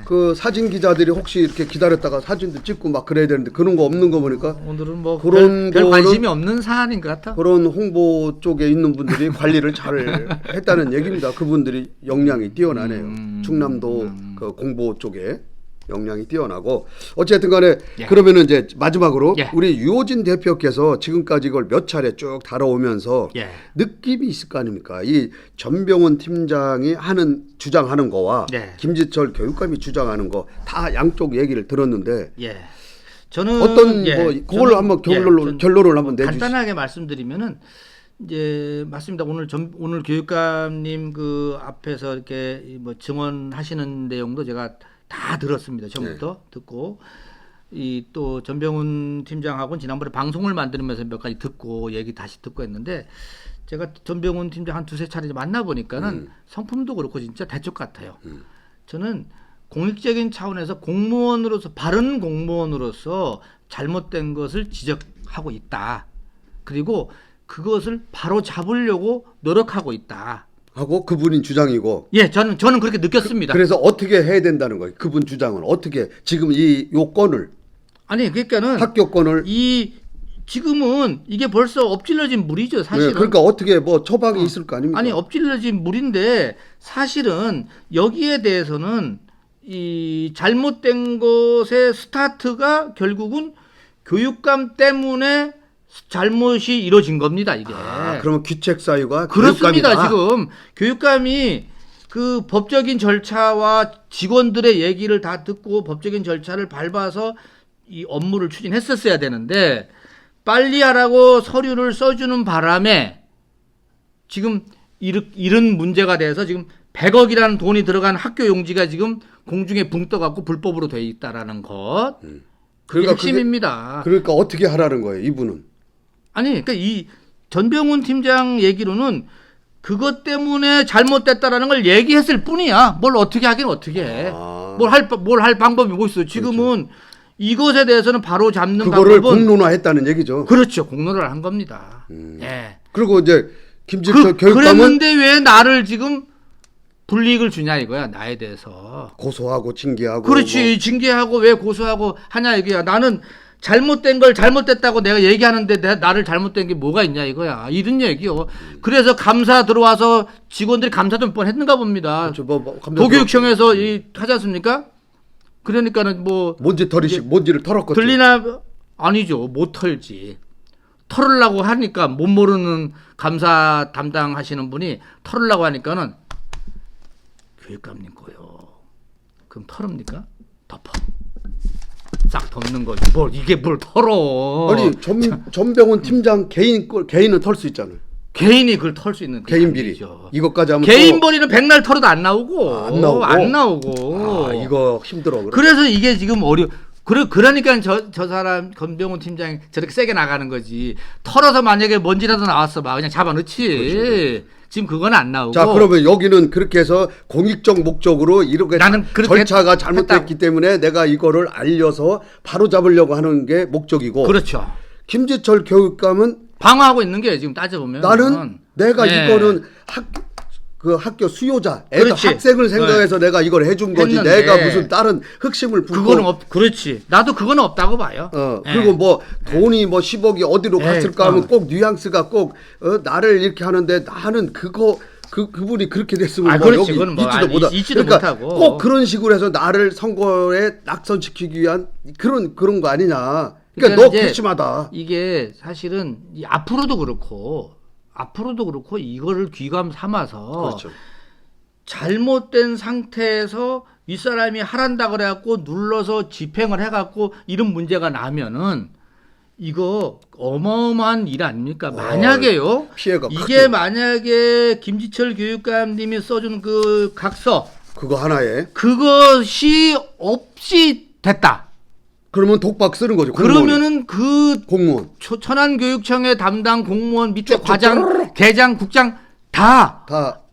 그 사진 기자들이 혹시 이렇게 기다렸다가 사진도 찍고 막 그래야 되는데 그런 거 없는 거 보니까 오늘은 뭐 그런 별 관심이 없는 사안인 것 같아. 그런 홍보 쪽에 있는 분들이 관리를 잘 했다는 얘기입니다. 그분들이 역량이 뛰어나네요. 충남도 그 공보 쪽에. 역량이 뛰어나고 어쨌든 간에 예. 그러면은 이제 마지막으로 예. 우리 유호진 대표께서 지금까지 이걸 몇 차례 쭉 다뤄오면서 예. 느낌이 있을 거 아닙니까? 이 전병훈 팀장이 주장하는 거와 예. 김지철 교육감이 주장하는 거 다 양쪽 얘기를 들었는데 예. 저는 어떤 예, 뭐 그걸로 한번 결론을 한번 내주시죠. 간단하게 말씀드리면은 이제 맞습니다. 오늘 교육감님 그 앞에서 이렇게 뭐 증언하시는 내용도 제가 다 들었습니다. 처음부터 듣고 이 또 전병훈 팀장하고는 지난번에 방송을 만들면서 몇 가지 듣고 얘기 다시 듣고 했는데 제가 전병훈 팀장 한 두세 차례 만나 보니까는 성품도 그렇고 진짜 대쪽 같아요. 저는 공익적인 차원에서 공무원으로서 바른 공무원으로서 잘못된 것을 지적하고 있다. 그리고 그것을 바로 잡으려고 노력하고 있다. 하고 그분인 주장이고. 예, 저는 그렇게 느꼈습니다. 그래서 어떻게 해야 된다는 거예요. 그분 주장은 어떻게 지금 이 요건을 아니 그러니까는 학교권을 지금은 이게 벌써 엎질러진 물이죠, 사실은. 네, 그러니까 어떻게 뭐 처방이 있을 거 아닙니까? 아니 엎질러진 물인데 사실은 여기에 대해서는 이 잘못된 것의 스타트가 결국은 교육감 때문에 잘못이 이루어진 겁니다, 이게. 그러면 귀책 사유가 그렇습니다. 교육감이다. 지금 교육감이 그 법적인 절차와 직원들의 얘기를 다 듣고 법적인 절차를 밟아서 이 업무를 추진했었어야 되는데 빨리 하라고 서류를 써주는 바람에 지금 이런 문제가 돼서 지금 100억이라는 돈이 들어간 학교 용지가 지금 공중에 붕 떠갖고 불법으로 돼 있다라는 것. 그게 그러니까 핵심입니다. 그러니까 어떻게 하라는 거예요, 이분은? 아니, 그러니까 이 전병훈 팀장 얘기로는 그것 때문에 잘못됐다라는 걸 얘기했을 뿐이야. 뭘 어떻게 하긴 어떻게 해. 뭘 할 방법이 뭐 있어. 지금은 이것에 대해서는 바로 잡는 그거를 방법은 공론화했다는 얘기죠. 그렇죠. 공론화를 한 겁니다. 예. 그리고 이제 김지철 교육감은 그랬는데 왜 나를 지금 불이익을 주냐 이거야. 나에 대해서. 고소하고 징계하고. 그렇지. 징계하고 왜 고소하고 하냐 이거야. 나는 잘못된 걸 잘못됐다고 내가 얘기하는데 나를 잘못된 게 뭐가 있냐 이거야. 이런 얘기요. 그래서 감사 들어와서 직원들이 감사 좀 뻔했는가 봅니다. 그렇죠. 도교육청에서 하지 않습니까? 그러니까는 뭐 먼지를 털었거든요. 들리나 아니죠. 못 털지. 털으려고 하니까 못 모르는 감사 담당하시는 분이 털으려고 하니까는 교육감님 거요. 그럼 털읍니까? 덮어. 싹 덮는 거지. 이게 뭘 털어? 아니 전병훈 팀장 개인은 털 수 있잖아요. 개인이 그걸 털 수 있는 개인 비리. 이것까지 하면 개인 벌이는 백날 털어도 안 나오고. 안 나오고. 이거 힘들어. 그래서 이게 지금 그러니까 저 사람 전병훈 팀장이 저렇게 세게 나가는 거지. 털어서 만약에 먼지라도 나왔어 봐 그냥 잡아넣지. 그렇죠. 지금 그건 안 나오고. 자 그러면 여기는 그렇게 해서 공익적 목적으로 이렇게 나는 절차가 잘못됐기 때문에 내가 이거를 알려서 바로 잡으려고 하는 게 목적이고. 그렇죠. 김지철 교육감은 방어하고 있는 게 지금 따져보면 나는 내가 이거는 학교 수요자, 학생을 생각해서 내가 이걸 해준 거지. 했는데. 내가 무슨 다른 흑심을 품고. 그거는 그렇지. 나도 그거는 없다고 봐요. 그리고 뭐 돈이 뭐 10억이 어디로 갔을까 하면 꼭 뉘앙스가 꼭 나를 이렇게 하는데 나는 그분이 그렇게 됐으면 뭐 그렇지. 여기 있지도 못하고. 꼭 그런 식으로 해서 나를 선거에 낙선시키기 위한 그런 거 아니냐. 그러니까 너 괘씸하다. 이게 사실은 앞으로도 그렇고 이거를 귀감 삼아서 그렇죠. 잘못된 상태에서 윗사람이 하란다 그래갖고 눌러서 집행을 해갖고 이런 문제가 나면은 이거 어마어마한 일 아닙니까? 만약에요. 피해가 이게 크죠. 만약에 김지철 교육감님이 써준 그 각서 그거 하나에 그것이 없이 됐다. 그러면 독박 쓰는 거죠. 공무원이. 그러면은 그 공무원 천안교육청의 담당 공무원 밑에 과장, 계장, 국장 다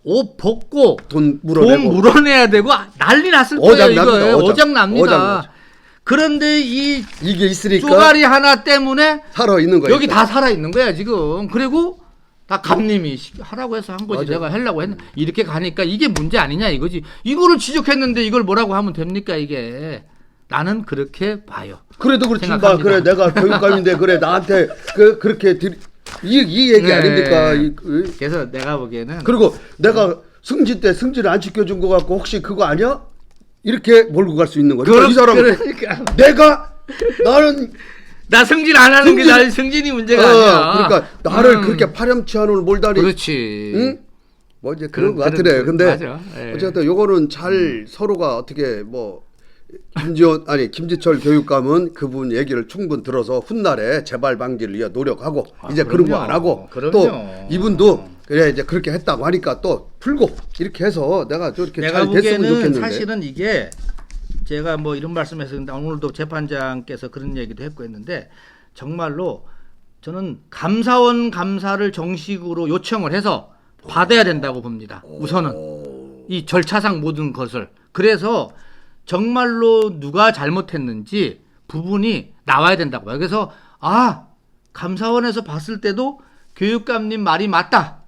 옷 벗고 돈 물어내야 되고 난리 났을 거예요. 이거 어장납니다. 그런데 이게 있으니까 쪼가리 하나 때문에 살아 있는 거예요. 여기 다 살아 있는 거야 지금. 그리고 다 감님이 하라고 해서 한 거지. 내가 하려고 했는데 이렇게 가니까 이게 문제 아니냐 이거지. 이거를 지적했는데 이걸 뭐라고 하면 됩니까 이게. 나는 그렇게 봐요. 그래도 그렇지 마. 그래 내가 교육감인데 그래 나한테 그렇게 이 얘기 아닙니까? 그래서 내가 보기에는 그리고 내가 승진 때 승진을 안 시켜준 거 같고 혹시 그거 아니야? 이렇게 몰고 갈 수 있는 거죠. 그럼, 이 사람은 그러니까 나는 나 승진 안 하는 게 나의 승진이 문제가 아니야. 그러니까 나를 그렇게 파렴치한을 몰다니. 그렇지. 응? 뭐 이제 그런 것 같으네. 근데 맞아. 예. 어쨌든 요거는 잘 서로가 어떻게 뭐 김지철 교육감은 그분 얘기를 충분 들어서 훗날에 재발 방지를 위해 노력하고 이제 그런 거 안 하고 그럼요. 또 이분도 그래 이제 그렇게 했다고 하니까 또 풀고 이렇게 해서 내가 저렇게 내가 잘 됐으면 보기에는 좋겠는데. 사실은 이게 제가 뭐 이런 말씀했었는데 오늘도 재판장께서 그런 얘기도 했고 했는데 정말로 저는 감사원 감사를 정식으로 요청을 해서 받아야 된다고 봅니다. 우선은 이 절차상 모든 것을. 그래서 정말로 누가 잘못했는지 부분이 나와야 된다고 봐요. 그래서 감사원에서 봤을 때도 교육감님 말이 맞다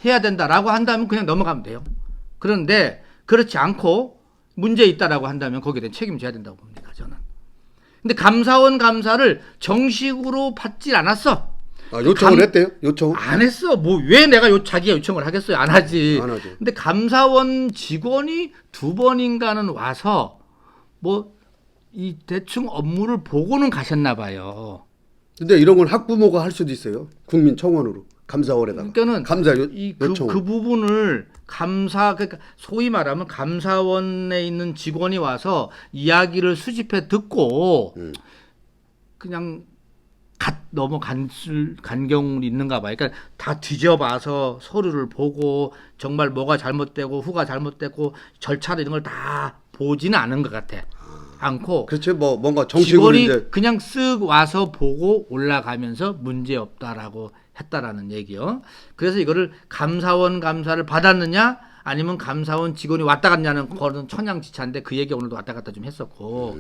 해야 된다라고 한다면 그냥 넘어가면 돼요. 그런데 그렇지 않고 문제 있다라고 한다면 거기에 대한 책임져야 된다고 봅니다. 저는. 근데 감사원 감사를 정식으로 받질 않았어. 요청을 했대요? 요청? 안 했어. 뭐 왜 내가 자기가 요청을 하겠어요? 안 하지. 안 하죠. 근데 감사원 직원이 2번인가는 와서 뭐 이 대충 업무를 보고는 가셨나 봐요. 근데 이런 건 학부모가 할 수도 있어요. 국민청원으로 감사원에다가. 그러니까는 감사 요청. 그 부분을 그러니까 소위 말하면 감사원에 있는 직원이 와서 이야기를 수집해 듣고 그냥 넘어간 경우는 있는가 봐요. 그러니까 다 뒤져봐서 서류를 보고 정말 뭐가 잘못되고 후가 잘못되고 절차를 이런 걸 다 보지는 않은 것 같아. 않고 그렇지 뭐 뭔가 정식으로 직원이 이제 그냥 쓱 와서 보고 올라가면서 문제 없다라고 했다라는 얘기요. 그래서 이거를 감사원 감사를 받았느냐 아니면 감사원 직원이 왔다 갔냐는 거는 천양지차인데 그 얘기 오늘도 왔다 갔다 좀 했었고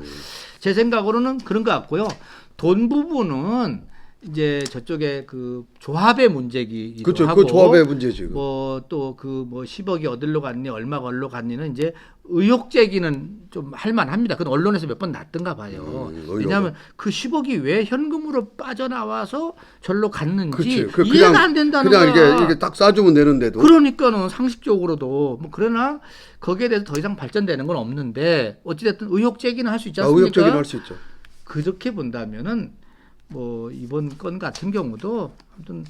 제 생각으로는 그런 것 같고요. 돈 부분은 이제 저쪽에 그 조합의 문제기도 그렇죠. 하고 그 조합의 문제지. 뭐 또 그 뭐 10억이 어디로 갔니 얼마가 어디로 갔니는 이제 의혹 제기는 좀 할만합니다. 그건 언론에서 몇 번 났던가 봐요. 왜냐하면 그 10억이 왜 현금으로 빠져나와서 절로 갔는지 그렇지. 이해가 안 된다는 그냥 거야. 이게 딱 싸주면 되는데도. 그러니까는 상식적으로도 뭐 그러나 거기에 대해서 더 이상 발전되는 건 없는데 어찌됐든 의혹 제기는 할 수 있지 않습니까? 의혹 제기는 할 수 있죠. 그렇게 본다면은 뭐 이번 건 같은 경우도 아무튼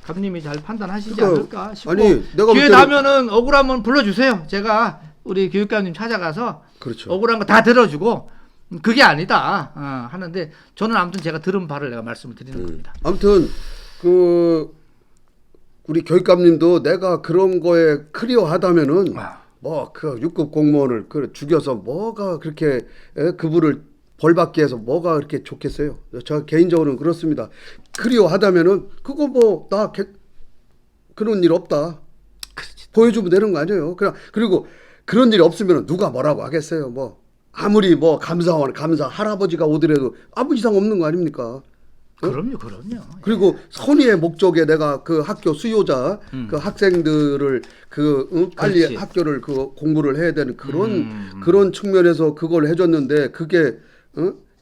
감님이 잘 판단하시지 않을까 싶고 아니, 내가 볼 기회 때는- 나면은 억울하면 불러주세요. 제가 우리 교육감님 찾아가서 그렇죠. 억울한 거 다 들어주고 그게 아니다 하는데 저는 아무튼 제가 들은 바를 내가 말씀을 드리는 겁니다. 아무튼 그 우리 교육감님도 내가 그런 거에 클리어하다면은 뭐 그 6급 공무원을 죽여서 뭐가 그렇게 그분을 벌받기 위해서 뭐가 그렇게 좋겠어요. 저 개인적으로는 그렇습니다. 클리어하다면은 그거 뭐 나 그런 일 없다. 그렇지. 보여주면 되는 거 아니에요. 그리고 그런 일이 없으면 누가 뭐라고 하겠어요. 뭐 아무리 뭐 감사 할아버지가 오더라도 아무 이상 없는 거 아닙니까? 그럼요. 그리고 선의의 목적에 내가 그 학교 수요자 그 학생들을 빨리 그렇지. 학교를 공부를 해야 되는 그런 측면에서 그걸 해줬는데 그게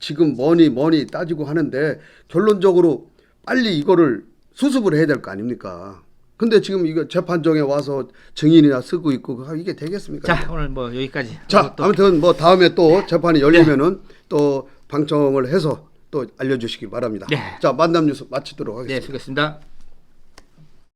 지금 뭐니 따지고 하는데 결론적으로 빨리 이거를 수습을 해야 될 거 아닙니까? 근데 지금 이거 재판정에 와서 증인이나 쓰고 있고 이게 되겠습니까? 자 오늘 뭐 여기까지. 자 아무튼 뭐 다음에 또 재판이 열리면은 또 방청을 해서 또 알려주시기 바랍니다. 네. 자 만남 뉴스 마치도록 하겠습니다. 네, 수고했습니다.